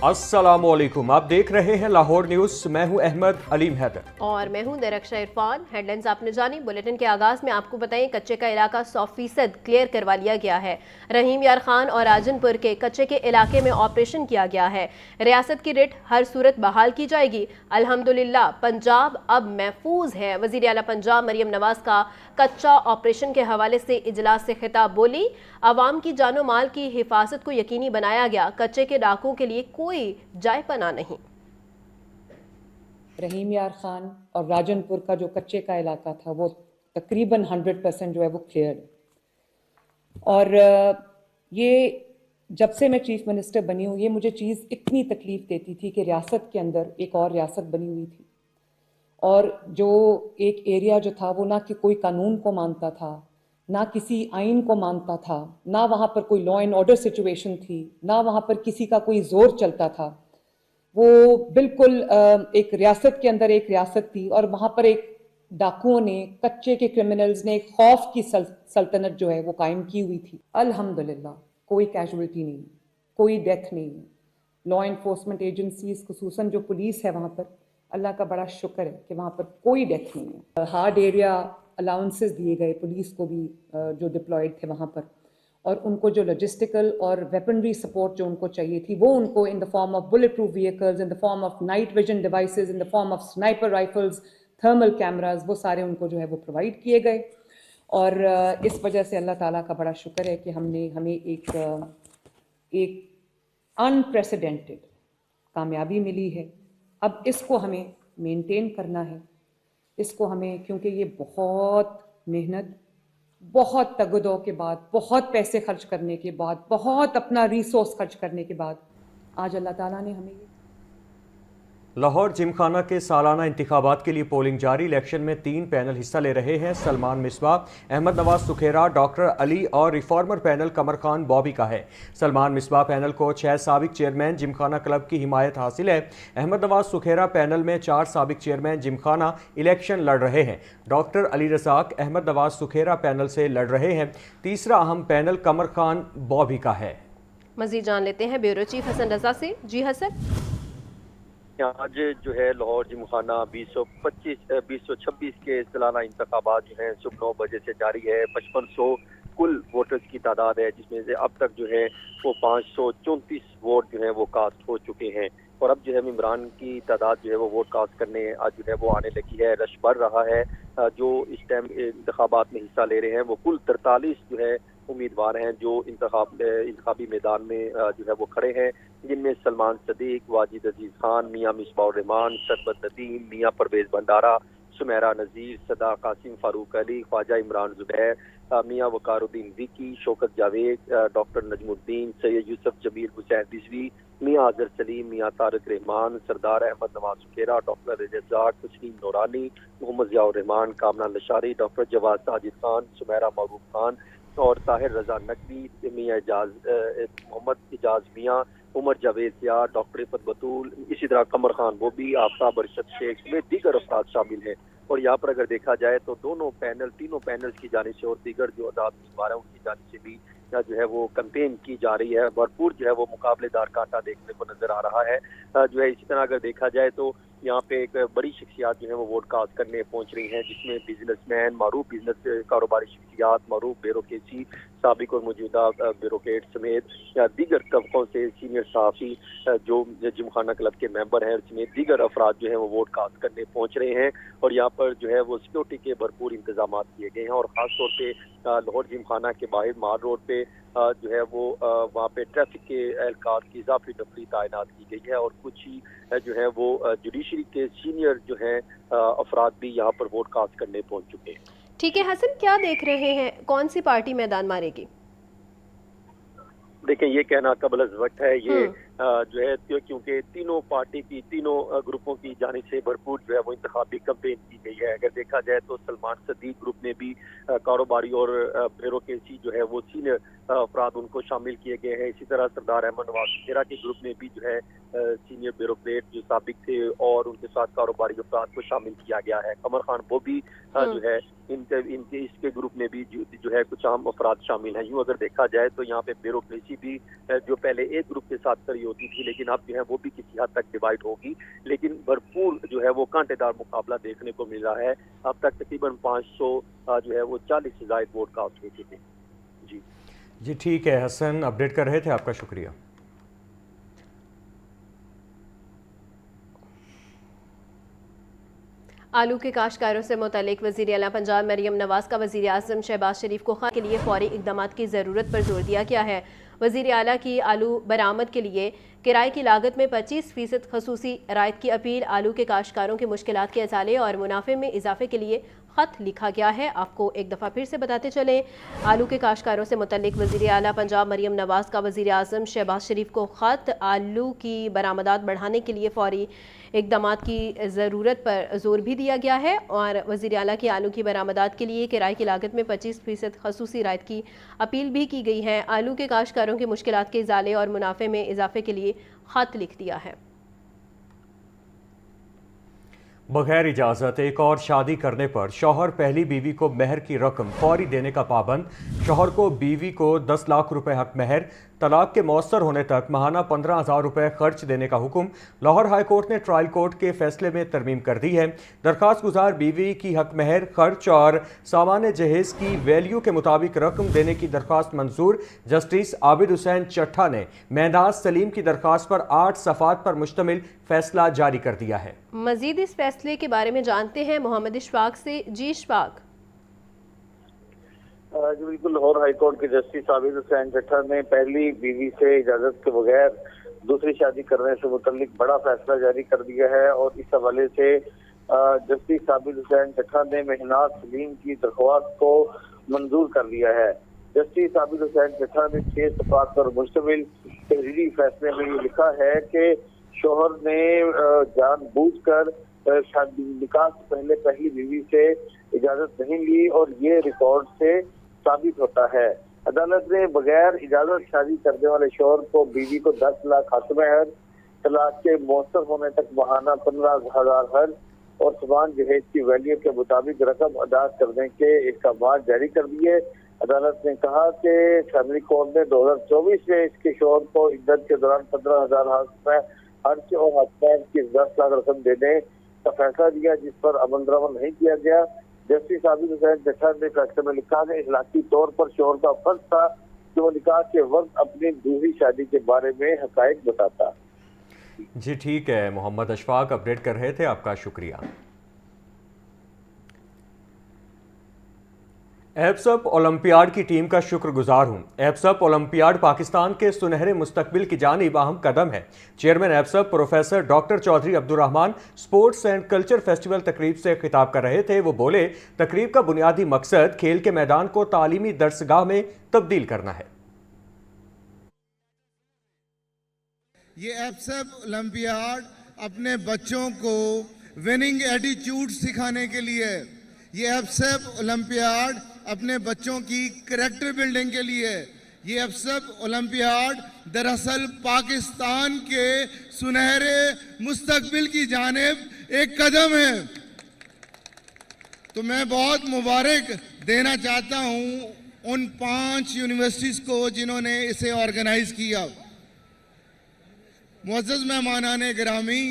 अस्सलामुअलैकुम, आप देख रहे हैं लाहौर न्यूज़। मैं हूं अहमद अलीम हैदर और मैं हूं दरख्शा इरफान। हेडलाइंस आपने जानी। बुलेटिन के आगाज में आपको बताएं, कच्चे का इलाका 100% क्लियर करवा लिया गया है। रहीम यार खान और राजनपुर के कच्चे के इलाके में ऑपरेशन किया गया है। रियासत की रिट हर सूरत बहाल की जाएगी। अल्हम्दुलिल्लाह पंजाब अब महफूज है। वज़ीर आला पंजाब मरियम नवाज का कच्चा ऑपरेशन के हवाले से इजलास से खिताब बोली, आवाम की जानो माल की हिफाजत को यकीनी बनाया गया। कच्चे के डाकुओं के लिए कोई जाय पना नहीं। रहीम यार खान और राजनपुर का जो कच्चे का इलाका था वो तकरीबन 100% जो है वो क्लियर है। और ये जब से मैं चीफ मिनिस्टर बनी हूँ, ये मुझे चीज़ इतनी तकलीफ देती थी कि रियासत के अंदर एक और रियासत बनी हुई थी और जो एक एरिया जो था वो ना कि कोई कानून को मानता था, ना किसी आइन को मानता था, ना वहाँ पर कोई लॉ एंड ऑर्डर सिचुएशन थी, ना वहाँ पर किसी का कोई जोर चलता था। वो बिल्कुल एक रियासत के अंदर एक रियासत थी और वहाँ पर एक डाकुओं ने, कच्चे के क्रिमिनल्स ने खौफ की सल्तनत जो है वो कायम की हुई थी। अल्हम्दुलिल्लाह कोई कैजुअलिटी नहीं, कोई डेथ नहीं है। लॉ एनफोर्समेंट एजेंसीज, खुसूसन जो पुलिस है वहाँ पर, अल्लाह का बड़ा शुक्र है कि वहाँ पर कोई डेथ नहीं है। हार्ड एरिया अलाउंसेस दिए गए पुलिस को भी जो डिप्लॉयड थे वहाँ पर, और उनको जो लॉजिस्टिकल और वेपनरी सपोर्ट जो उनको चाहिए थी वो उनको in the form of bullet proof vehicles, in the form of night vision devices, in the form of sniper rifles, thermal cameras, वो सारे उनको जो है वो प्रोवाइड किए गए। और इस वजह से अल्लाह ताला का बड़ा शुक्र है कि हमें एक अनप्रेसिडेंटेड कामयाबी मिली है। अब इसको हमें मेंटेन करना है, इसको हमें, क्योंकि ये बहुत मेहनत, बहुत तगदो के बाद, बहुत पैसे खर्च करने के बाद, बहुत अपना रिसोर्स खर्च करने के बाद आज अल्लाह ताला ने हमें ये। लाहौर जिमखाना के सालाना इंतखाबात के लिए पोलिंग जारी। इलेक्शन में 3 पैनल हिस्सा ले रहे हैं। सलमान मिसबाह, अहमद नवाज सुखेरा, डॉक्टर अली और रिफॉर्मर पैनल कमर खान बॉबी का है। सलमान मिसबाह पैनल को 6 साबिक चेयरमैन जिमखाना क्लब की हिमायत हासिल है। अहमद नवाज सुखेरा पैनल में 4 साबिक चेयरमैन जिमखाना इलेक्शन लड़ रहे हैं। डॉक्टर अली रजाक अहमद नवाज सुखेरा पैनल से लड़ रहे हैं। तीसरा अहम पैनल कमर खान बॉबी का है। मजीद जान लेते हैं ब्यूरो चीफ हसन रजा से। जी हसन। आज जो है लाहौर जिमखाना 2026 के सालाना इंतखाबात जो है सुबह 9 बजे से जारी है। 5500 कुल वोटर्स की तादाद है, जिसमें से अब तक जो है वो 534 वोट जो है वो कास्ट हो चुके हैं। और अब जो है मेंबरान की तादाद जो है वो वोट कास्ट करने आज जो है वो आने लगी है। रश बढ़ रहा है। जो इस टाइम इंतखाबात में हिस्सा ले रहे हैं वो कुल 43 जो है उम्मीदवार हैं जो इंतखाबी मैदान में जो है वो खड़े हैं, जिनमें सलमान सदीक, वाजिद अजीज खान, मियां मिसबाउर रहमान, सरबत नदीम, मियां परवेज भंडारा, सुमेरा नज़ीर, सदा कासिम, फारूक अली, ख्वाजा इमरान जुबैर, मियां वकारुद्दीन विकी, शौकत जावेद, डॉक्टर नजमुद्दीन, सैयद यूसुफ जमील हुसैन रिजवी, मियां आजर सलीम, मियां तारक रहमान, सरदार अहमद नवाज सुखेरा, डॉक्टर रजाक, तस्लीम नूरानी, मोहम्मद जियाउर रहमान, कामना लशारी, डॉक्टर जवाद साजिद खान, सुमेरा मरूफ खान और ताहिर रजा नकवी, मियां मोहम्मद इजाज मियां, उमर जावेद यार, डॉक्टर इफत बतूल, इसी तरह कमर खान वो भी, आफ्ताब अरशद शेख में दीगर अफराद शामिल हैं। और यहाँ पर अगर देखा जाए तो तीनों पैनल्स की जानिब से और दीगर जो आजाद उम्मीदवार हैं उनकी जानिब से भी जो है वो कैंपेन की जा रही है। भरपूर जो है वो मुकाबलेदार कांटा देखने को नजर आ रहा है। जो है इसी तरह अगर देखा जाए तो यहाँ पे एक बड़ी शख्सियात जो है वो वोट कास्ट करने पहुंच रही हैं, जिसमें बिजनेसमैन, मारूफ बिजनेस कारोबारी शख्सियात, मारूफ ब्यूरोक्रेसी, साबिक और मौजूदा ब्यूरोक्रेट समेत या दीगर तबकों से सीनियर सहाफ़ी जो जिमखाना क्लब के मेंबर हैं समेत दीगर अफराद जो है वो वोट कास्ट करने पहुंच रहे हैं। और यहाँ पर जो है वो सिक्योरिटी के भरपूर इंतजाम किए गए हैं और ख़ासतौर पर लाहौर जिमखाना के बाहर मार रोड पे जो है वो वहाँ पे ट्रैफिक के एहलकार की इजाफी नफरी तैनात की गई है। और कुछ ही जो है वो जुडिशरी के सीनियर जो है अफराद भी यहाँ पर वोट कास्ट करने पहुँच चुके हैं। ठीक है हसन, क्या देख रहे हैं, कौन सी पार्टी मैदान मारेगी? देखें, ये कहना कबल वक्त है, ये जो है क्योंकि तीनों पार्टी की, तीनों ग्रुपों की जानिब से भरपूर जो है वो इंतखाबी कैंपेन की गई है। अगर देखा जाए तो सलमान सदीक ग्रुप में भी कारोबारी और ब्यूरोक्रेसी जो है वो सीनियर अफराद उनको शामिल किए गए हैं। इसी तरह सरदार अहमद नवाज सुखेरा के ग्रुप में भी जो है सीनियर ब्यूरोक्रेट जो साबिक थे और उनके साथ कारोबारी अफराद को शामिल किया गया है। कमर खान वो भी जो है इनके इसके ग्रुप में भी जो है कुछ आम अफराद शामिल हैं। यूँ अगर देखा जाए तो यहाँ पे ब्यूरोक्रेसी भी जो पहले एक ग्रुप के साथ रही होती थी, लेकिन अब जो है वो भी किसी हद तक डिवाइड होगी, लेकिन भरपूर जो है वो कांटेदार मुकाबला देखने को मिला है। अब तक तकरीबन 500 जो है वो 40 से ज़ायद वोट कास्ट हो चुके हैं। जी ठीक है हसन, अपडेट कर रहे थे, आपका शुक्रिया। आलू के काश्तकारों से मुतल्लिक वज़ीर आला पंजाब मरियम नवाज़ का वज़ीर आज़म शहबाज शरीफ को खाद के लिए फौरी इक़दामात की ज़रूरत पर जोर दिया गया है। वज़ीर आला की आलू बरामद के लिए किराए की लागत में 25% खसूसी रायत की अपील। आलू के काश्तकारों की मुश्किलात के असाले और मुनाफे में इजाफे के लिए ख़त लिखा गया है। आपको एक दफ़ा फिर से बताते चलें, आलू के काश्तकारों से मुतल्लिक वज़ीर आला पंजाब मरियम नवाज़ का वज़ीर आज़म शहबाज शरीफ को ख़त। आलू की बरामदात बढ़ाने के लिए फौरी इक़दामात की ज़रूरत पर जोर भी दिया गया है और वज़ीर आला की आलू की बरामदात के लिए किराए की लागत में 25% खसूसी रायत की अपील भी की गई है। आलू के काश्तकारों की मुश्किलात के इज़ाले और मुनाफे में इजाफे के लिए ख़त लिख दिया है। बगैर इजाज़त एक और शादी करने पर शौहर पहली बीवी को महर की रकम फौरी देने का पाबंद। शौहर को बीवी को 10 लाख रुपए हक महर, तलाक के मौसर होने तक माहाना 15,000 रुपए खर्च देने का हुक्म। लाहौर हाई कोर्ट ने ट्रायल कोर्ट के फैसले में तरमीम कर दी है। दरखास्त गुजार बीवी की हक महर, खर्च और सामान जहेज की वैल्यू के मुताबिक रकम देने की दरखास्त मंजूर। जस्टिस आबिद हुसैन चट्ठा ने महनाज सलीम की दरखास्त पर 8 सफ़ात पर मुश्तमिल फैसला जारी कर दिया है। मजीद इस फैसले के बारे में जानते हैं मोहम्मद इशफाक से। जी इशफाक। जी बिल्कुल, लाहौर हाई कोर्ट के जस्टिस आबिद हुसैन चट्ठा ने पहली बीवी से इजाजत के बगैर दूसरी शादी करने से मुतल्लिक बड़ा फैसला जारी कर दिया है और इस हवाले से जस्टिस आबिद हुसैन चट्ठा ने महनाज सलीम की दरख्वास्त को मंजूर कर लिया है। जस्टिस आबिद हुसैन चट्ठा ने 6 सफ़ात पर मुश्तमिल तहरीरी फैसले में ये लिखा है कि शोहर ने जानबूझकर शादी निकाह से पहले पहली बीवी से इजाजत नहीं ली और ये रिकॉर्ड से साबित होता है। अदालत ने बगैर इजाजत शादी करने वाले शोहर को बीवी को 10 लाख हक महर, तलाक के मौसर होने तक माहाना 15,000 हर और सामान जहेज की वैल्यू के मुताबिक रकम अदा करने के अहकाम जारी कर दिए। अदालत ने कहा कि फैमिली कोर्ट ने 2024 में इसके शोहर को इद्दत के दौरान 15,000 खर्च और हक की 10 लाख रकम देने का फैसला दिया, जिस पर अमल दरामद नहीं किया गया। जस्टिस आबिद हुसैन चट्ठा ने फैसले में लिखा कि इखलाकी तौर पर शोहर का फर्ज था कि वो निकाह के वक्त अपनी दूसरी शादी के बारे में हकायक बताता। जी ठीक है मोहम्मद अशफाक, अपडेट कर रहे थे, आपका शुक्रिया। एप्सअप ओलंपियाड की टीम का शुक्रगुजार हूँ। एप्सअप ओलंपियाड पाकिस्तान के सुनहरे मुस्तकबिल की जानिब अहम कदम है। चेयरमैन एप्सअप professor doctor Chaudhry Abdurrahman sports and culture festival तकरीब से खिताब कर रहे थे। वो बोले, तकरीब का बुनियादी मकसद खेल के मैदान को तालीमी दरसगाह में तब्दील करना है। ये एप्सअप ओलंपियाड अपने बच्चों को विनिंग एटीट्यूड सिखाने के लिए, ये एप्सअप ओलंपियाड अपने बच्चों की कैरेक्टर बिल्डिंग के लिए, ये एप्सअप ओलंपियाड दरअसल पाकिस्तान के सुनहरे मुस्तकबिल की जानिब एक कदम है। तो मैं बहुत मुबारक देना चाहता हूं उन 5 यूनिवर्सिटीज़ को जिन्होंने इसे ऑर्गेनाइज किया। मुअज़्ज़ज़ मेहमानाने गिरामी,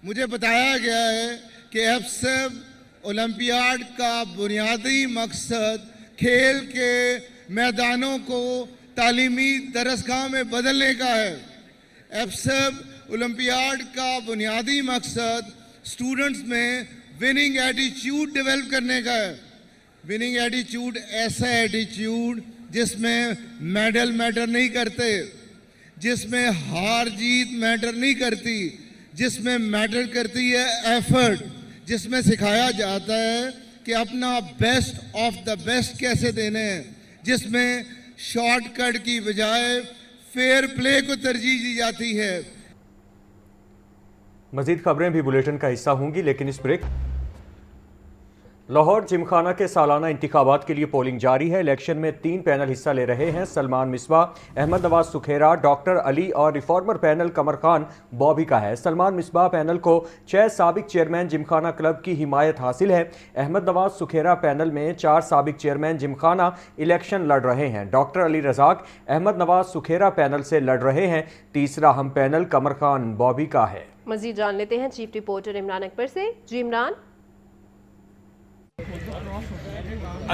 मुझे बताया गया है कि एप्सअप ओलंपियाड का बुनियादी मकसद खेल के मैदानों को तालीमी दरसगाह में बदलने का है। एप्सअप ओलंपियाड का बुनियादी मकसद स्टूडेंट्स में विनिंग एटीट्यूड डेवलप करने का है। विनिंग एटीट्यूड ऐसा एटीट्यूड जिसमें मेडल मैटर नहीं करते, जिसमें हार जीत मैटर नहीं करती, जिसमें मैटर करती है एफर्ट, जिसमें सिखाया जाता है कि अपना बेस्ट ऑफ द बेस्ट कैसे देने हैं, जिसमें शॉर्टकट की बजाय फेयर प्ले को तरजीह दी जाती है। मजीद खबरें भी बुलेटिन का हिस्सा होंगी, लेकिन इस ब्रेक लाहौर जिमखाना के सालाना इंतखाबात के लिए पोलिंग जारी है। इलेक्शन में 3 पैनल हिस्सा ले रहे हैं। सलमान मिसबाह, अहमद नवाज सुखेरा, डॉक्टर अली और रिफॉर्मर पैनल कमर खान बॉबी का है। सलमान मिसबाह पैनल को 6 साबिक चेयरमैन जिमखाना क्लब की हिमायत हासिल है। अहमद नवाज सुखेरा पैनल में 4 साबिक चेयरमैन जिमखाना इलेक्शन लड़ रहे हैं। डॉक्टर अली रजाक अहमद नवाज सुखेरा पैनल से लड़ रहे हैं। तीसरा हम पैनल कमर खान बॉबी का है। मजीद जान लेते हैं चीफ रिपोर्टर इमरान अकबर से। जी इमरान।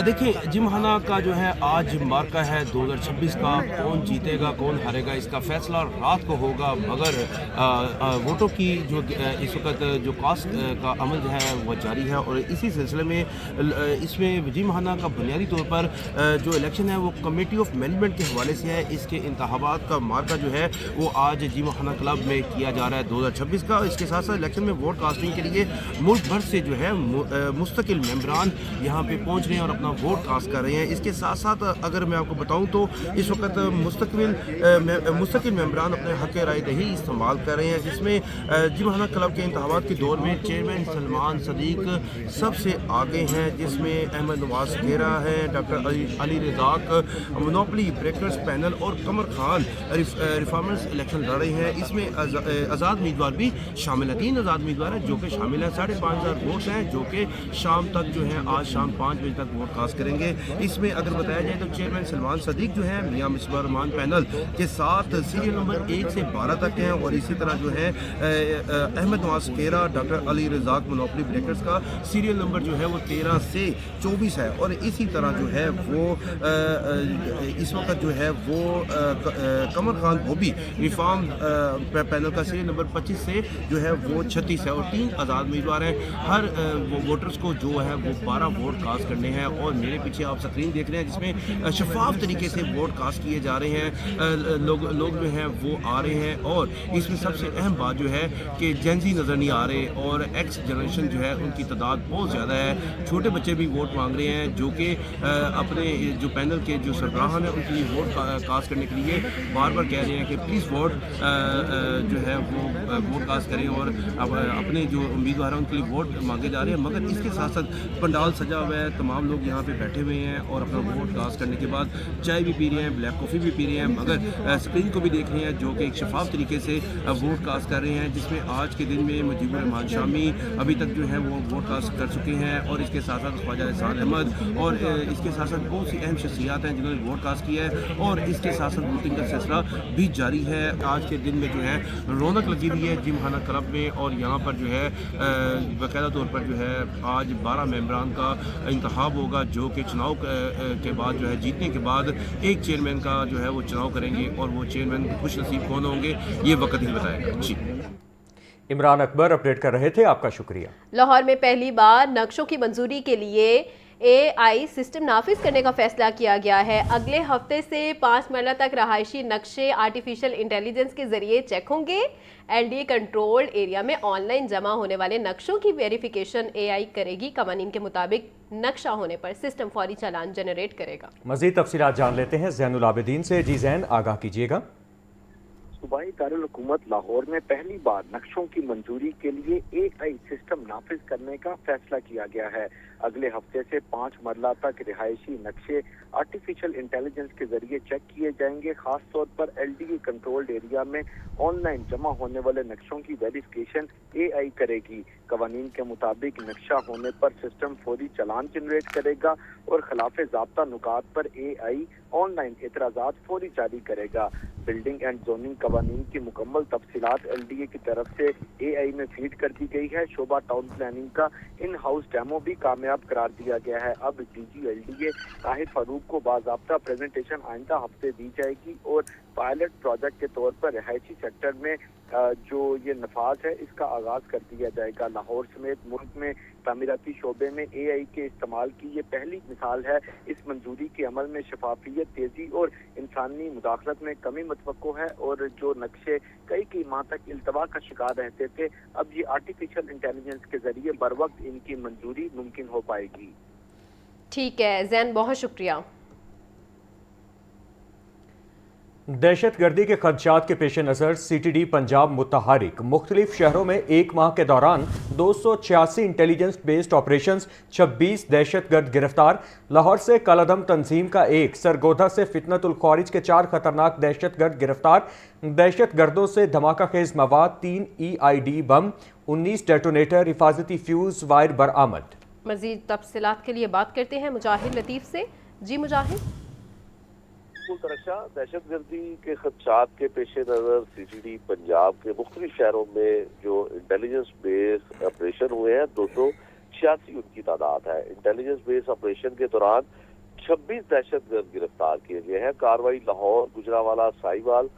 देखिए, जिमखाना का जो है आज मार्का है 2026 का। कौन जीतेगा कौन हारेगा इसका फैसला रात को होगा, मगर वोटों की जो इस वक्त जो कास्ट का अमल जो है वो जारी है। और इसी सिलसिले में इसमें जिमखाना का बुनियादी तौर पर जो इलेक्शन है वो कमेटी ऑफ मैनेजमेंट के हवाले से है। इसके इंतखाबात का मार्का जो है वो आज जिमखाना क्लब में किया जा रहा है 2026 का। इसके साथ साथ इलेक्शन में वोट कास्टिंग के लिए मुल्क भर से जो है मुस्तकिल मेंबरान यहाँ पे पहुँच रहे हैं और अपना वोट कास्ट कर रहे हैं। इसके साथ साथ अगर मैं आपको बताऊं तो इस वक्त मुस्तकिल मेंबरान अपने हक राय दही इस्तेमाल कर रहे हैं, जिसमें जिमखाना क्लब के इंतखाबात के दौर में चेयरमैन सलमान सदीक सबसे आगे हैं, जिसमें अहमद नवाज सुखेरा है, doctor Ali Razaq monopoly breakers panel और कमर खान रिफॉर्मर्स इलेक्शन लड़ रहे हैं। इसमें आज़ाद उम्मीदवार भी शामिल है। 3 आज़ाद उम्मीदवार हैं जो कि शामिल हैं। 5,500 वोट्स हैं जो कि शाम तक जो है आज शाम 5 बजे तक वोट कास्ट करेंगे। इसमें अगर बताया जाए तो चेयरमैन सलमान सदीक जो है मियां मिसबाह रहमान पैनल के साथ सीरियल नंबर 1 से 12 तक हैं। और इसी तरह जो है Ahmad Nawaz Sukhera, doctor Ali Razaq monopoly breakers का सीरियल नंबर जो है वो 13 से 24 है। और इसी तरह जो है वो इस वक्त जो है वो कमर खान बॉबी रिफॉर्म पैनल का सीरियल नंबर 25 से जो है वो 36 है। और 3 आज़ाद उम्मीदवार हैं। हर वोटर्स को जो है वो 12 वोट कास्ट करने हैं। और मेरे पीछे आप स्क्रीन देख रहे हैं जिसमें शफाफ तरीके से वोट कास्ट किए जा रहे हैं। लोग जो हैं वो आ रहे हैं। और इसमें सबसे अहम बात जो है कि जेंजी नज़र नहीं आ रहे और एक्स जनरेशन जो है उनकी तादाद बहुत ज़्यादा है। छोटे बच्चे भी वोट मांग रहे हैं जो कि अपने जो पैनल के जो सरबराहान हैं उनके लिए वोट कास्ट करने के लिए बार बार कह रहे हैं कि प्लीज़ वोट जो है वो वोट कास्ट करें और अपने जो उम्मीदवार हैं उनके लिए वोट मांगे जा रहे हैं। मगर इसके साथ साथ पंडाल सजा हुआ है, तमाम लोग यहाँ पे बैठे हुए हैं और अपना वोट कास्ट करने के बाद चाय भी पी रहे हैं, ब्लैक कॉफ़ी भी पी रहे हैं, मगर स्क्रीन को भी देख रहे हैं जो कि एक शफाफ तरीके से वोट कास्ट कर रहे हैं। जिसमें आज के दिन में मुजीबुर रहमान शामी अभी तक जो है वो वोट कास्ट कर चुके हैं। और इसके साथ साथ ख्वाजा एहसान अहमद और इसके साथ साथ बहुत सी अहम शख्सियात हैं जिन्होंने वोट कास्ट किया है। और इसके साथ साथ वोटिंग का सिलसिला भी जारी है। आज के दिन में जो है रौनक लगी हुई है जिमखाना क्लब में। और यहाँ पर जो है बाकायदा तौर पर जो है आज 12 मेंबरान का इंतखाब होगा जो कि चुनाव के बाद जो है जीतने के बाद एक चेयरमैन का जो है वो चुनाव करेंगे। और वो चेयरमैन खुश नसीब कौन होंगे ये वक्त ही बताएगा। जी, इमरान अकबर अपडेट कर रहे थे, आपका शुक्रिया। लाहौर में पहली बार नक्शों की मंजूरी के लिए AI सिस्टम नाफिज करने का फैसला किया गया है। अगले हफ्ते से 5 मरला तक रहायशी नक्शे आर्टिफिशियल इंटेलिजेंस के जरिए चेक होंगे। LDA कंट्रोल्ड एरिया में ऑनलाइन जमा होने वाले नक्शों की वेरिफिकेशन AI करेगी। कवानीन के मुताबिक नक्शा होने पर सिस्टम फौरी चालान जनरेट करेगा। मजीद तफसीलात जान लेते हैं ज़ैनुल आबिदीन से। जी ज़ैन, आगाह कीजिएगा। सूबाई दारुल हुकूमत लाहौर में पहली बार नक्शों की मंजूरी के लिए AI सिस्टम नाफिज करने का फैसला किया गया है। अगले हफ्ते से 5 मरला तक रिहायशी नक्शे आर्टिफिशियल इंटेलिजेंस के जरिए चेक किए जाएंगे। खास तौर पर LDA कंट्रोल्ड एरिया में ऑनलाइन जमा होने वाले नक्शों की वेरिफिकेशन AI करेगी। कवानीन के मुताबिक नक्शा होने पर सिस्टम फौरी चालान जनरेट करेगा और खिलाफ ज़ाब्ता नुकात पर AI ऑनलाइन एतराज़ात फौरी जारी करेगा। बिल्डिंग एंड जोनिंग कवानीन की मुकम्मल तफसीलात LDA की तरफ से AI में फीड कर दी गई है। शोबा टाउन प्लानिंग का इन हाउस डेमो भी कामयाब करार दिया गया है। अब DG LDA ताहिर फारूक को बाज़ाब्ता प्रेजेंटेशन आइंदा हफ्ते दी जाएगी और पायलट प्रोजेक्ट के तौर पर रिहायशी सेक्टर में जो ये नफाज है इसका आगाज कर दिया जाएगा। लाहौर समेत मुल्क में तामीराती शोबे में AI के इस्तेमाल की ये पहली मिसाल है। इस मंजूरी के अमल में शफाफियत, तेजी और इंसानी मुदाखलत में कमी मतवक्को है। और जो नक्शे कई माह तक इल्तवा का शिकार रहते थे, अब ये आर्टिफिशियल इंटेलिजेंस के जरिए बर वक्त इनकी मंजूरी मुमकिन हो पाएगी। ठीक है जैन, बहुत शुक्रिया। दहशत गर्दी के खदशात के पेश नज़र CTD पंजाब मुतहरिक मुख्तलिफ शहरों में एक माह के दौरान 286 इंटेलिजेंस बेस्ड ऑपरेशंस, 26 दहशत गर्द गिरफ्तार। लाहौर से कलअदम तंजीम का एक, सरगोधा से फितनतुल खारिज के 4 खतरनाक दहशत गर्द गिरफ्तार। दहशत गर्दों से धमाका खेज मवाद, 3 EID बम, 19 डेटोनेटर, हिफाजती फ्यूज वायर बरामद। मजीद तफसीलात के लिए बात करते हैं मुजाहिद लतीफ़ से। जी मुजाहिद। दहशत गर्दी के खदशात के पेश नज़र CTD पंजाब के मुख्तलिफ शहरों में जो इंटेलिजेंस बेस ऑपरेशन हुए हैं 286 उनकी तादाद है। इंटेलिजेंस बेस ऑपरेशन के दौरान 26 दहशत गर्द गिरफ्तार किए गए हैं। कार्रवाई लाहौर, गुजरावाला, साहिवाल,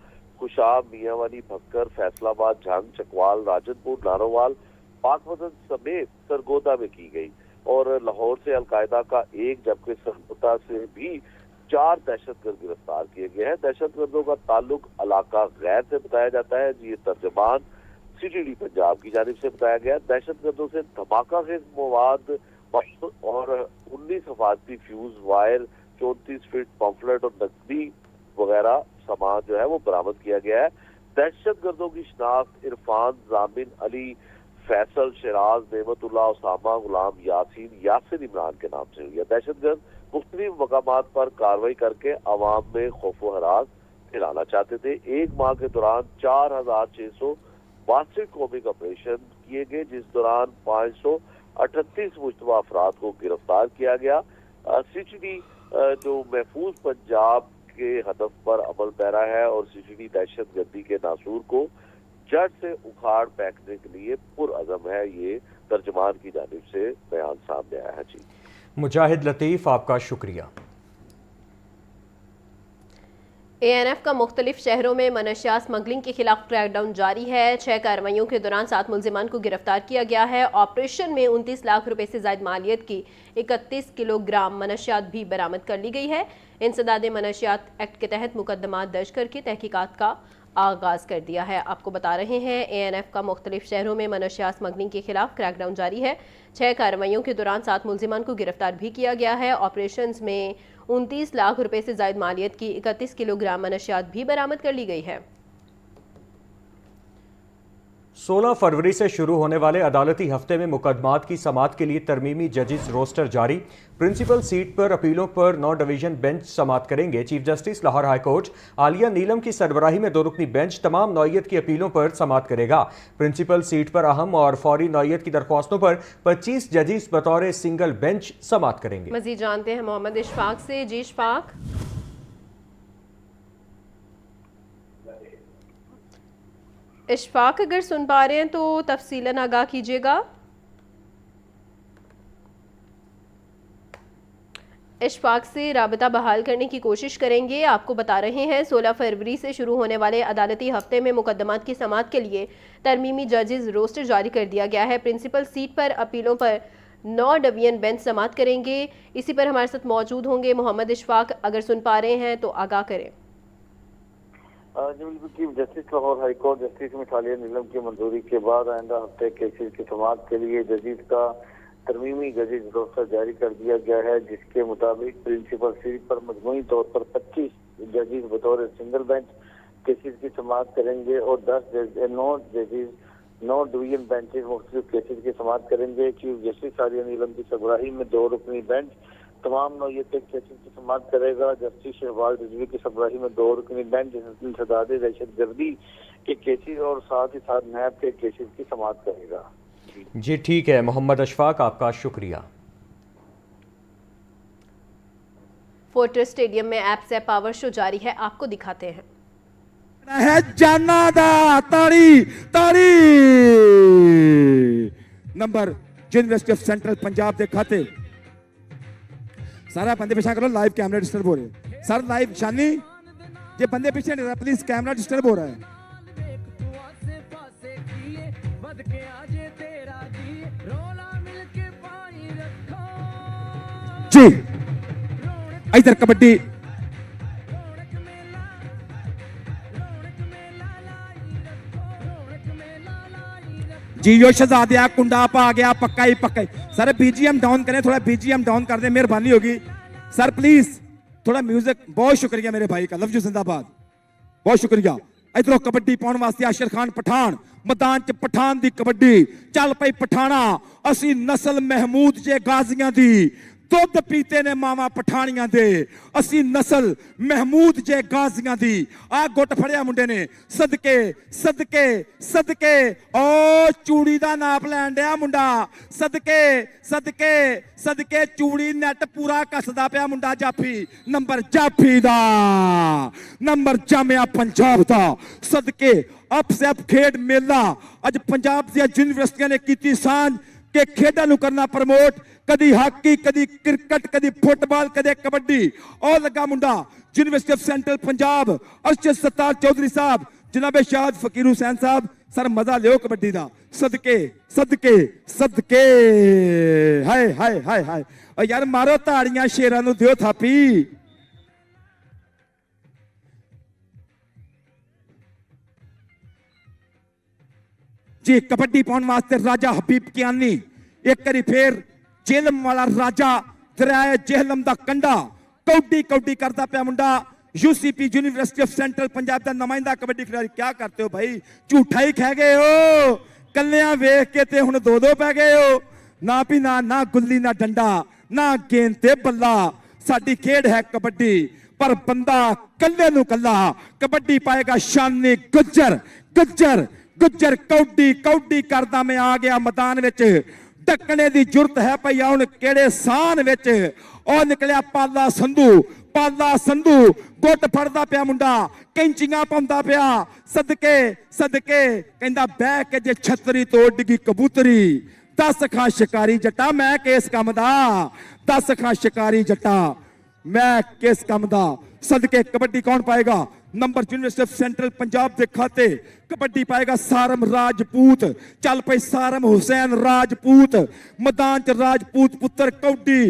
खुशाब, मियांवाली, भक्कर, फैसलाबाद, झंग, चकवाल, राजनपुर, नारोवाल, पाकवतन समेत सरगोदा में की गई और लाहौर से अलकायदा का एक जबकि सरगोदा से भी 4 दहशतगर्द गिरफ्तार किए गए हैं। दहशतगर्दों का ताल्लुक इलाका गैर से बताया जाता है। ये तर्जमान CTD पंजाब की जानिब से बताया गया। दहशतगर्दों से धमाका खेज मवाद और 19 हिफाजती फ्यूज वायर, 34 फीट पम्फलेट और नकदी वगैरह सामान जो है वो बरामद किया गया है। दहशतगर्दों की शनाख्त इरफान, जामिन, अली, फैसल, शिराज, नेमतुल्लाह, उसामा, गुलाम, यासीन, यासिर इमरान के नाम से हुई है। दहशतगर्द मुख्तलिफ मकामात पर कार्रवाई करके अवाम में खौफ व हरास फैलाना चाहते थे। एक माह के दौरान 4662 कॉमिक ऑपरेशन किए गए, जिस दौरान 538 मुश्तबा अफराद को गिरफ्तार किया गया। CTD जो महफूज पंजाब के हदफ पर अमल पैरा है और CTD दहशत गर्दी के नासूर को जड़ से उखाड़ फेंकने के लिए पुरअज़म है। ये तर्जमान की जानिब से बयान सामने आया है। जी मुजाहिद लतीफ़, आपका शुक्रिया। ANF का मुख्तलिफ शहरों में मनशियात स्मगलिंग के खिलाफ क्रैकडाउन जारी है। 6 कार्रवाइयों के दौरान 7 मुलजिमान को गिरफ्तार किया गया है। ऑपरेशन में 29 लाख रुपए से ज़ायद मालियत की 31 किलोग्राम मनशियात भी बरामद कर ली गई है। इंसदाद मनशियात एक्ट के तहत मुकदमा दर्ज करके तहकीकात का आगाज़ कर दिया है। आपको बता रहे हैं ANF का मुख्तलिफ शहरों में मनशियात स्मगलिंग के खिलाफ क्रैकडाउन जारी है। 6 कार्रवाइयों के दौरान 7 मुलजिमान को गिरफ्तार भी किया गया है। ऑपरेशंस में 29 लाख रुपए से ज़ायद मालियत की 31 किलोग्राम मनशियात भी बरामद कर ली गई है। 16 फरवरी से शुरू होने वाले अदालती हफ्ते में मुकदमात की समाअत के लिए तरमीमी जजेस रोस्टर जारी। प्रिंसिपल सीट पर अपीलों पर 9 डिवीजन बेंच समाअत करेंगे। Chief justice Lahore high court Aalia Neelum की सरबराही में 2 रुकनी बेंच तमाम नौयत की अपीलों पर समाअत करेगा। प्रिंसिपल सीट पर अहम और फौरी नौयत की दरख्वास्तों पर 25 जजेस बतौर सिंगल बेंच समाअत करेंगे। मजीद जानते हैं मोहम्मद इशफाक से। जी इशफाक। इशफाक, अगर सुन पा रहे हैं तो तफसीलन आगाह कीजिएगा। इशफाक से राबता बहाल करने की कोशिश करेंगे। आपको बता रहे हैं 16 फरवरी से शुरू होने वाले अदालती हफ्ते में मुकदमात की समाअत के लिए तरमीमी जजेस रोस्टर जारी कर दिया गया है। प्रिंसिपल सीट पर अपीलों पर 9 डिवीजन बेंच समाअत करेंगे। इसी पर हमारे साथ मौजूद होंगे मोहम्मद इशफाक। अगर सुन पा रहे हैं तो आगाह करें। Chief justice Lahore high court justice मिसालिया नीलम की मंजूरी के बाद आइंदा हफ्ते केसेस की समाअत के लिए जजेस का तरमीमी जजेस रोस्टर जारी कर दिया गया है, जिसके मुताबिक प्रिंसिपल सीट पर मजमूई तौर पर 25 जजेस बतौर सिंगल बेंच केसेस की समाअत करेंगे और 9 डिवीजन बेंचेस मुख्तलिफ केसेस की समाअत करेंगे। चीफ जस्टिस आलिया नीलम की सरबराही में 2 रुकनी बेंच तमाम नौयत के केसेस की समाअत करेगा। जस्टिस शहबाज रिजवी की सरबराही में 2 रुकनी बेंच इंसदाद दहशत गर्दी के केसेस और साथ ही साथ नैब के केसेस की समाअत करेगा। जी ठीक है मोहम्मद अशफाक, आपका शुक्रिया। फोर्ट्रेस स्टेडियम में ऐप से पावर शो जारी है, आपको दिखाते हैं। जाना दा तारी तारी number university of central Punjab के खाते सारा बंदे पिछा करो। लाइव कैमरा डिस्टर्ब हो रहे सर, लाइव निशानी ये बंदे पीछे नहीं रहा, प्लीज कैमरा डिस्टर्ब हो रहा है जी। इधर कबड्डी जी यो शहजादिया कुंडा पा गया पक्का ही पक्का ही। सर BGM डाउन करें, थोड़ा BGM डाउन कर दें, मेहरबानी होगी सर प्लीज। थोड़ा म्यूजिक, बहुत शुक्रिया मेरे भाई का, लव यू जिंदाबाद। ਬਹੁਤ ਸ਼ੁਕਰੀਆ। ਇਧਰੋਂ ਕਬੱਡੀ ਪਾਉਣ ਵਾਸਤੇ ਆਸ਼ਰ ਖਾਨ ਪਠਾਨ, ਮੈਦਾਨ 'ਚ ਪਠਾਨ ਦੀ ਕਬੱਡੀ ਚੱਲ ਪਈ ਪਠਾਣਾ। ਅਸੀਂ ਨਸਲ ਮਹਿਮੂਦ ਜੇ ਗਾਜ਼ੀਆਂ ਦੀ, ਦੁੱਧ ਪੀਤੇ ਨੇ ਮਾਵਾਂ ਪਠਾਣੀਆਂ ਦੇ, ਅਸੀਂ ਨਸਲ ਮਹਿਮੂਦ ਜੇ ਗਾਜ਼ੀਆਂ ਦੀ। ਆ ਗੁੱਟ ਫੜਿਆ ਮੁੰਡੇ ਨੇ, ਸਦਕੇ ਸਦਕੇ ਸਦਕੇ ਓ ਚੂੜੀ ਦਾ ਨਾਪ ਲੈਣ ਡਿਆ ਮੁੰਡਾ, ਸਦਕੇ ਸਦਕੇ ਸਦਕੇ ਚੂੜੀ ਨੈਟ ਪੂਰਾ ਕੱਸਦਾ ਪਿਆ ਮੁੰਡਾ ਜਾਫੀ। ਨੰਬਰ ਜਾਫੀ ਦਾ, ਨੰਬਰ ਜਾਮਿਆ ਪੰਜਾਬ ਦਾ। ਸਦਕੇ ਅਪਸੈਪ ਖੇਡ ਮੇਲਾ ਅੱਜ ਪੰਜਾਬ ਦੀਆਂ ਯੂਨੀਵਰਸਿਟੀਆਂ ਨੇ ਕੀਤੀ ਸਾਂਝ ਕਿ ਖੇਡਾਂ ਨੂੰ ਕਰਨਾ ਪ੍ਰਮੋਟ, ਕਦੀ ਹਾਕੀ, ਕਦੀ ਕ੍ਰਿਕਟ, ਕਦੀ ਫੁੱਟਬਾਲ, ਕਦੇ ਕਬੱਡੀ। ਉਹ ਲੱਗਾ ਮੁੰਡਾ university of central Punjab, Arshad Sattar Chaudhary ਸਾਹਿਬ, ਜਨਾਬੇ ਸ਼ਾਹਦ ਫਕੀਰ ਹੁਸੈਨ ਸਾਹਿਬ। ਸਰ ਮਜ਼ਾ ਲਿਓ ਕਬੱਡੀ ਦਾ। ਸਦਕੇ ਸਦਕੇ ਸਦਕੇ ਹਾਏ ਹਾਏ ਹਾਏ ਹਾਏ। ਓ ਯਾਰ ਮਾਰੋ ਤਾੜੀਆਂ, ਸ਼ੇਰਾਂ ਨੂੰ ਦਿਓ ਥਾਪੀ। ਜੀ ਕਬੱਡੀ ਪਾਉਣ ਵਾਸਤੇ ਰਾਜਾ ਹਬੀਬ ਕਿਆਨੀ, ਇੱਕ ਵਾਰੀ ਫੇਰ ਜੇਹਲਮ ਵਾਲਾ ਰਾਜਾ, ਦਰਿਆ ਜੇਹਲਮ ਦਾ ਕੰਡਾ, ਕੌਡੀ ਕੌਡੀ ਕਰਦਾ ਪਿਆ ਮੁੰਡਾ। UCP university of central Punjab का नुमाइंदा कबड्डी खिलाड़ी। क्या करते हो भाई, झूठा ही खा गए हो, कलियां वेख के ते हुण दो दो पै गए हो। ना भी ना गुल्ली ना डंडा ना गेंद ते बल्ला। साडी खेड है कबड्डी, पर बंदा कल्ले नूं कल्ला। कबड्डी पाएगा शानी गुज्जर, गुज्जर गुज्जर कौडी कौडी करदा मैं आ गया मैदान विच। ढकने की जरूरत है पई हुण किहड़े सान विच। और निकलिया पाला संधू, पाला संधू गुट फड़दा पिया मुंडा, कैंचियां पाउंदा पिया। सदके सदके कहंदा बह के जे छतरी तोड़ डिगी कबूतरी। 10 खां शिकारी जट्टा मैं किस कम दा, 10 खां शिकारी जट्टा मैं किस कम दा। सदके कबड्डी कौन पाएगा, number university of central Punjab के खाते कबड्डी पाएगा सारम राजपूत। चल पे सारम हुसैन राजपूत, मैदान च राजपूत पुत्र कौडी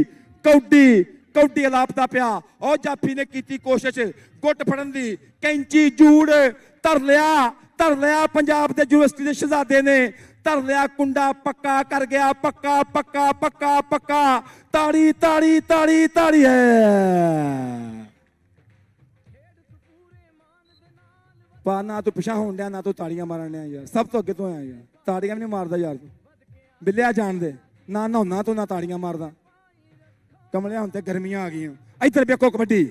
कौडी कौडी अलापदा पिया। और जाफी ने की कोशिश गुट फड़न दी, कैंची जूड़ धर लिया पंजाब के यूनिवर्सिटी के शहजादे ने धर लिया। कुंडा पक्का कर गया, पक्का पक्का पक्का पक्का। ताड़ी ताड़ी ताड़ी ताड़ी है पा। ना तू पिछा होन दिया, ना तू ताड़ियां मारन दिया यार, सब तो अगे तो आया यार। ताड़ियां भी नहीं मारदा यार तू, बिल्लिया जान दे ना नहाना तू ना ताड़ियां मारदा। कमलिया हुण ते गर्मियां आ गईयां। इधर वेखो कबड्डी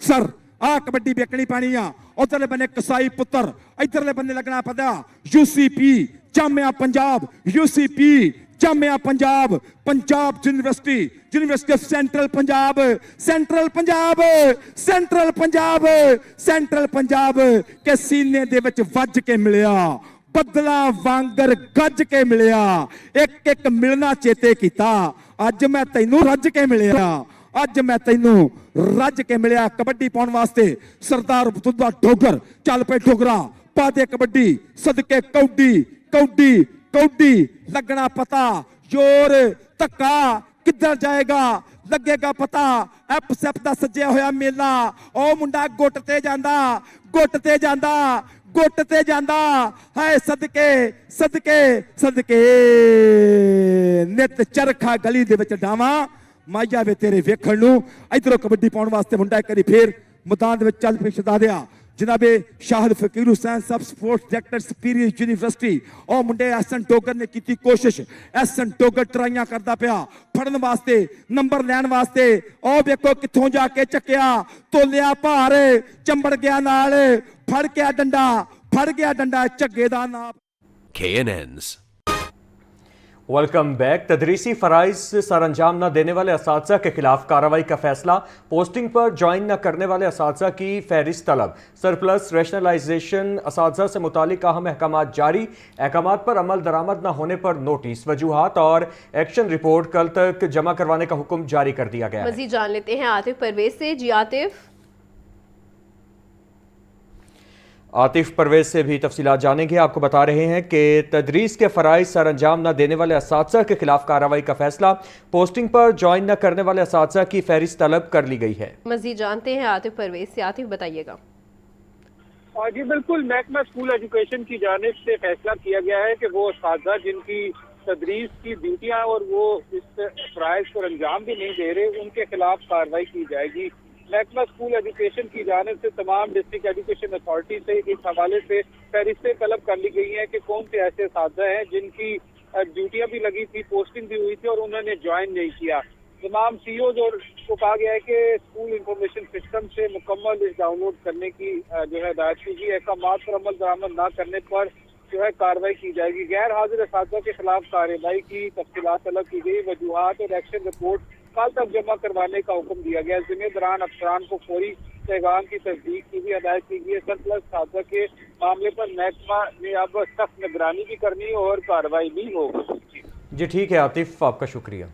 सर, आ कबड्डी वेखनी पैनी आ। उधरले बन्ने कसाई पुत्र, इधरले बन्ने लगना पता UCP Jamia Punjab, UCP Jamia Punjab, Punjab university, university of central Punjab, central Punjab, central Punjab, central Punjab के सीने दे विच वज के मिलिया, बदला वांगर गज के मिलिया। एक एक मिलना चेते कीता, अज मैं तैनू रज के मिलिया, अज मैं तैनू रज के मिलिया। कबड्डी पाउण वास्ते सरदार बतुदा डोगर, चल पे डोगरा पा दे कबड्डी। सदके कौडी कौडी कौडी लगना पता, जोर धक्का किधर जाएगा लगेगा पता। एपसेप दा सजिया होया मेला, ओ मुंडा गुट ते जांदा, गुट ते जांदा, गुट ते जांदा है। सदके सदके सदके नित चरखा गली दे विच डावा माइया वे तेरे वेखण नूं। इधरों कबड्डी पाउण वास्ते मुंडा एक बारी फिर मैदान दे विच चल पे शहजादिया। जनाबे शाहद फकीर हुसैन सब स्पोर्ट्स डायरेक्टर सुपीरियर यूनिवर्सिटी। और मुंडे एसन टोगर ने की कोशिश, एसन टोगर ट्राइयां करता पिया फड़न वास्ते, नंबर लैन वास्ते। और वेखो कित्थों जाके चक्या, तोलिया भार, चंबड़ गया नाल, फड़ गया डंडा, फड़ गया डंडा झग्गे दा नाप। KNNs welcome back. तदरीसी फ़राइज़ सर अंजाम न देने वाले असातिज़ा के खिलाफ कार्रवाई का फैसला, पोस्टिंग पर ज्वाइन न करने वाले असातिज़ा की फहरिस्त तलब, सरप्लस रैशनलाइजेशन, असातिज़ा से मुतालिक अहम अहकामात जारी, अहकामात पर अमल दरामद न होने पर नोटिस, वजूहात और एक्शन रिपोर्ट कल तक जमा करवाने का हुक्म जारी कर दिया गया है। मज़ीद जान लेते हैं आतिफ परवेज से। जी आतिफ परवेज से भी तफसीलात जानेंगे। आपको बता रहे हैं कि तदरीस के फ़राइज़ सर अंजाम न देने वाले असातिज़ा के खिलाफ कार्रवाई का फैसला, पोस्टिंग पर ज्वाइन न करने वाले असातिज़ा की फहरिस्त तलब कर ली गई है। मज़ीद जानते हैं आतिफ परवेज से। आतिफ बताइएगा। जी बिल्कुल, महकमा स्कूल एजुकेशन की जानिब से फैसला किया गया है कि वो असातिज़ा जिनकी तदरीस की ड्यूटियाँ और वो इस फ़राइज़ को अंजाम भी नहीं दे रहे, उनके खिलाफ कार्रवाई की जाएगी। महकमा स्कूल एजुकेशन की जानिब से तमाम डिस्ट्रिक्ट एजुकेशन अथॉरिटी से इस हवाले से फहरिस्तें तलब कर ली गई हैं कि कौन से ऐसे असातिज़ा हैं जिनकी ड्यूटियां भी लगी थी, पोस्टिंग भी हुई थी और उन्होंने ज्वाइन नहीं किया। तमाम सीईओज और को कहा गया है कि स्कूल इंफॉर्मेशन सिस्टम से मुकम्मल लिस्ट डाउनलोड करने की जो है हिदायत की गई। अहकामात पर अमल दरामद न करने पर जो है कार्रवाई की जाएगी। गैर हाजिर असातिज़ा के खिलाफ कार्रवाई की तफसीलात तलब की गई। वजूहात और एक्शन रिपोर्ट कल तक जमा करवाने का हुक्म दिया गया। जिम्मेदारान अफसरान को फौरी पैगाम की तस्दीक की भी हदायत की गई है। सरप्लस असातिज़ा के मामले पर महकमा ने अब सख्त निगरानी भी करनी है और कार्रवाई भी होगी। जी ठीक है आतिफ, आपका शुक्रिया।